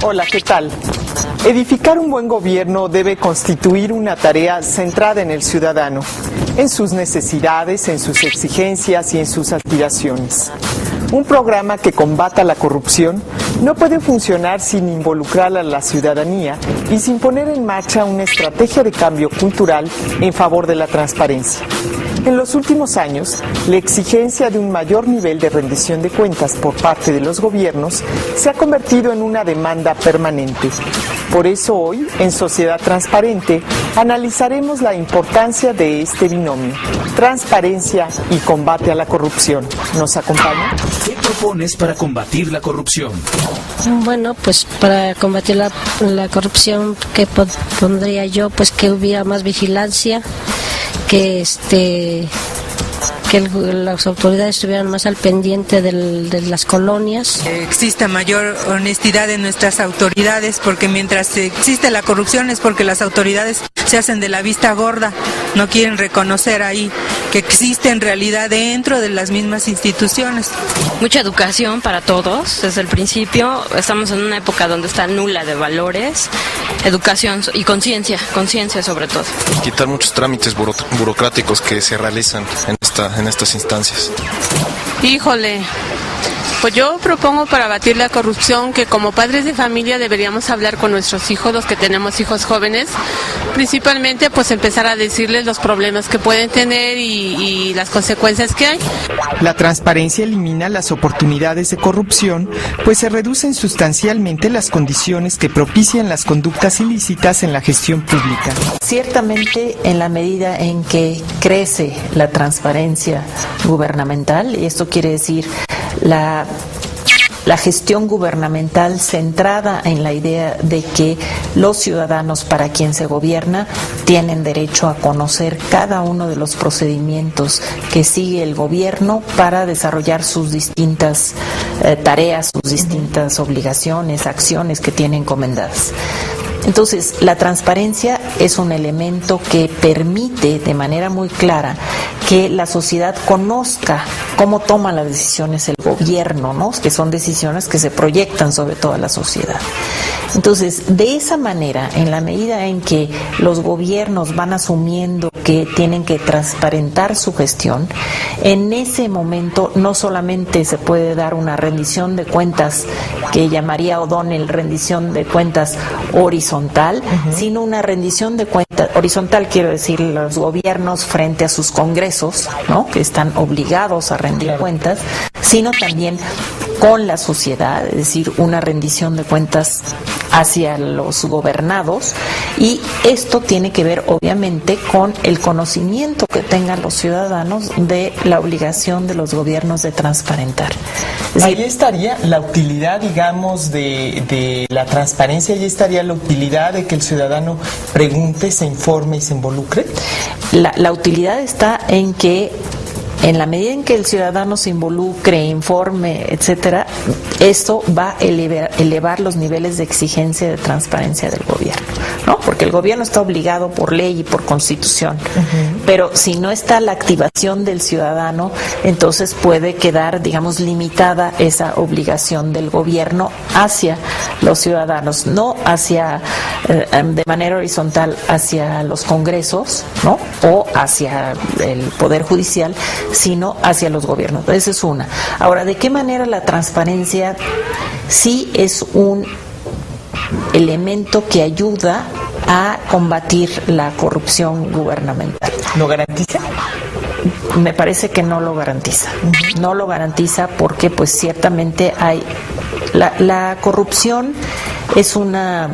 Hola, ¿qué tal? Edificar un buen gobierno debe constituir una tarea centrada en el ciudadano, en sus necesidades, en sus exigencias y en sus aspiraciones. Un programa que combata la corrupción no puede funcionar sin involucrar a la ciudadanía y sin poner en marcha una estrategia de cambio cultural en favor de la transparencia. En los últimos años, la exigencia de un mayor nivel de rendición de cuentas por parte de los gobiernos se ha convertido en una demanda permanente. Por eso hoy, en Sociedad Transparente, analizaremos la importancia de este binomio, transparencia y combate a la corrupción. ¿Nos acompaña? ¿Qué propones para combatir la corrupción? Bueno, pues para combatir la corrupción, ¿qué pondría yo? Pues que hubiera más vigilancia, que las autoridades estuvieran más al pendiente de las colonias. Exista mayor honestidad en nuestras autoridades, porque mientras existe la corrupción es porque las autoridades se hacen de la vista gorda, no quieren reconocer ahí que existe en realidad dentro de las mismas instituciones. Mucha educación para todos desde el principio. Estamos en una época donde está nula de valores, educación y conciencia sobre todo. Quitar muchos trámites burocráticos que se realizan en estas instancias. Híjole, pues yo propongo para batir la corrupción que como padres de familia deberíamos hablar con nuestros hijos, los que tenemos hijos jóvenes, principalmente pues empezar a decirles los problemas que pueden tener y las consecuencias que hay. La transparencia elimina las oportunidades de corrupción, pues se reducen sustancialmente las condiciones que propician las conductas ilícitas en la gestión pública. Ciertamente, en la medida en que crece la transparencia gubernamental, y esto quiere decir la gestión gubernamental centrada en la idea de que los ciudadanos para quien se gobierna tienen derecho a conocer cada uno de los procedimientos que sigue el gobierno para desarrollar sus distintas tareas, sus distintas obligaciones, acciones que tiene encomendadas. Entonces, la transparencia es un elemento que permite de manera muy clara que la sociedad conozca cómo toma las decisiones el gobierno, ¿no? Que son decisiones que se proyectan sobre toda la sociedad. Entonces, de esa manera, en la medida en que los gobiernos van asumiendo que tienen que transparentar su gestión, en ese momento no solamente se puede dar una rendición de cuentas que llamaría O'Donnell rendición de cuentas horizontal, sino una rendición de cuentas horizontal, quiero decir, los gobiernos frente a sus congresos, ¿no? Que están obligados a rendir cuentas, sino también con la sociedad, es decir, una rendición de cuentas hacia los gobernados, y esto tiene que ver obviamente con el conocimiento que tengan los ciudadanos de la obligación de los gobiernos de transparentar. Ahí estaría la utilidad, digamos, de la transparencia, ahí estaría la utilidad de que el ciudadano pregunte, se informe y se involucre. La utilidad está en que en la medida en que el ciudadano se involucre, informe, etcétera, esto va a elevar los niveles de exigencia de transparencia del gobierno, ¿no? Porque el gobierno está obligado por ley y por constitución, pero si no está la activación del ciudadano, entonces puede quedar, digamos, limitada esa obligación del gobierno hacia los ciudadanos, no hacia de manera horizontal hacia los congresos, ¿no? O hacia el Poder Judicial, sino hacia los gobiernos. Esa es una. Ahora, ¿de qué manera la transparencia sí es un elemento que ayuda a combatir la corrupción gubernamental? ¿Lo garantiza? Me parece que no lo garantiza. No lo garantiza porque pues ciertamente hay la corrupción es una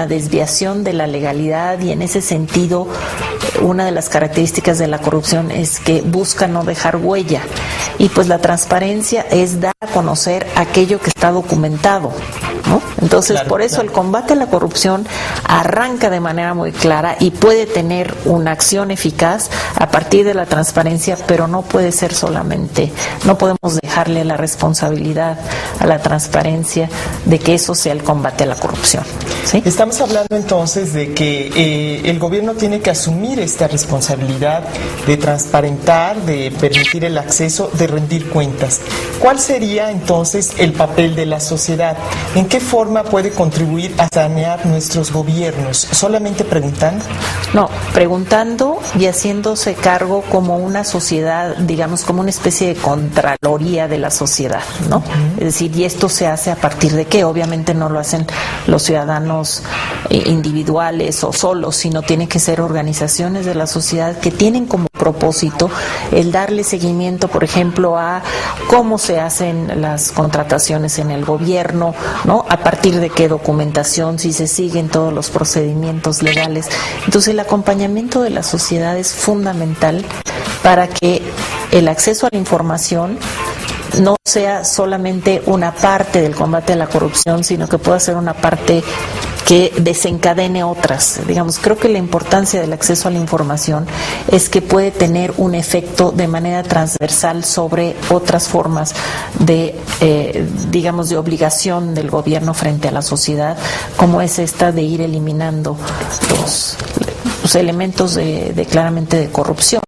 desviación de la legalidad, y en ese sentido una de las características de la corrupción es que busca no dejar huella, y pues la transparencia es dar a conocer aquello que está documentado, ¿no? Entonces, Claro, por eso claro. el combate a la corrupción arranca de manera muy clara y puede tener una acción eficaz a partir de la transparencia, pero no puede ser solamente, no podemos dejarle la responsabilidad a la transparencia de que eso sea el combate a la corrupción, ¿sí? Estamos hablando entonces de que el gobierno tiene que asumir esta responsabilidad de transparentar, de permitir el acceso, de rendir cuentas. ¿Cuál sería entonces el papel de la sociedad? ¿En qué forma puede contribuir a sanear nuestros gobiernos? ¿Solamente preguntando? No, preguntando y haciéndose cargo como una sociedad, digamos, como una especie de contraloría de la sociedad, ¿no? Es decir, ¿y esto se hace a partir de qué? Obviamente no lo hacen los ciudadanos individuales o solos, sino tienen que ser organizaciones de la sociedad que tienen como propósito el darle seguimiento, por ejemplo, a cómo se hacen las contrataciones en el gobierno, ¿no? A partir de qué documentación, si se siguen todos los procedimientos legales. Entonces, el acompañamiento de la sociedad es fundamental para que el acceso a la información no sea solamente una parte del combate a la corrupción, sino que pueda ser una parte que desencadene otras. Digamos, creo que la importancia del acceso a la información es que puede tener un efecto de manera transversal sobre otras formas de, digamos, de obligación del gobierno frente a la sociedad, como es esta de ir eliminando los elementos claramente de corrupción.